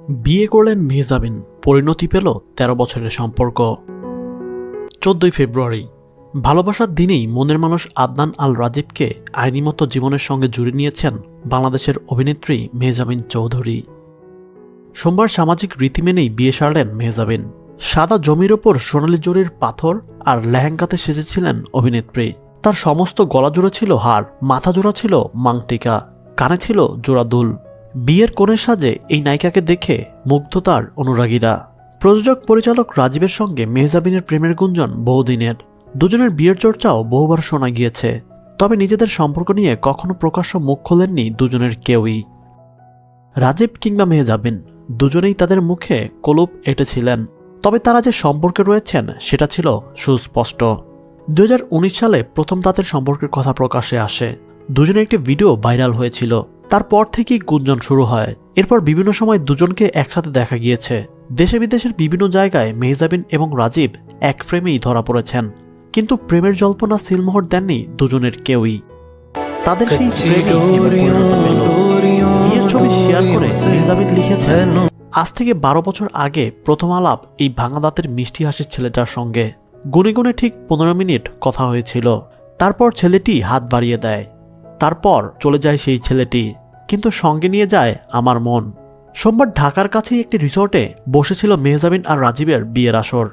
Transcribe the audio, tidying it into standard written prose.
বিয়ে করলেন মেহজাবিন, পরিণতি পেল ১৩ বছরের সম্পর্ক। ১৪ ফেব্রুয়ারি ভালোবাসার দিনেই মনের মানুষ আদনান আল রাজীবকে আইনিমতো জীবনের সঙ্গে জুড়ে নিয়েছেন বাংলাদেশের অভিনেত্রী মেহজাবিন চৌধুরী। সোমবার সামাজিক রীতি মেনেই বিয়ে সারলেন মেহজাবিন। সাদা জমির ওপর সোনালি জরির পাথর আর লেহেঙ্গাতে সেজেছিলেন অভিনেত্রী। তার সমস্ত গলা জোড়া ছিল হার, মাথা জোড়া ছিল মাংটিকা, কানে ছিল জোড়া দুল। বিয়ের কোণের সাজে এই নায়িকাকে দেখে মুগ্ধ তার অনুরাগীরা। প্রযোজক পরিচালক রাজীবের সঙ্গে মেহজাবিনের প্রেমের গুঞ্জন বহুদিনের। দুজনের বিয়ের চর্চাও বহুবার শোনা গিয়েছে, তবে নিজেদের সম্পর্ক নিয়ে কখনো প্রকাশ্য মুখ খোলেননি দুজনের কেউই। রাজীব কিংবা মেহজাবিন দুজনেই তাদের মুখে কলুপ এঁটেছিলেন, তবে তারা যে সম্পর্কে রয়েছেন সেটা ছিল সুস্পষ্ট। ২০১৯ সালে প্রথম তাদের সম্পর্কের কথা প্রকাশ্যে আসে। দুজনের একটি ভিডিও ভাইরাল হয়েছিল। তারপর থেকেই গুঞ্জন শুরু হয়। এরপর বিভিন্ন সময় দুজনকে একসাথে দেখা গিয়েছে। দেশে বিদেশের বিভিন্ন জায়গায় মেহজাবিন এবং রাজীব এক ফ্রেমেই ধরা পড়েছেন, কিন্তু প্রেমের জল্পনা সিলমোহর দেননি দুজনের কেউই। তাদের সেই বিয়ের ছবি শেয়ার করে মেহজাবিন লিখেছেন, আজ থেকে ১২ বছর আগে প্রথম আলাপ এই ভাঙা দাঁতের মিষ্টি হাসির ছেলেটার সঙ্গে। গুনে গুনে ঠিক ১৫ মিনিট কথা হয়েছিল। তারপর ছেলেটি হাত বাড়িয়ে দেয়। তারপর চলে যায় সেই ছেলেটি, কিন্তু সঙ্গে নিয়ে যায় আমার মন। সোমবার ঢাকার কাছেই একটি রিসোর্টে বসেছিল মেহজাবিন আর রাজীবের বিয়ের আসর।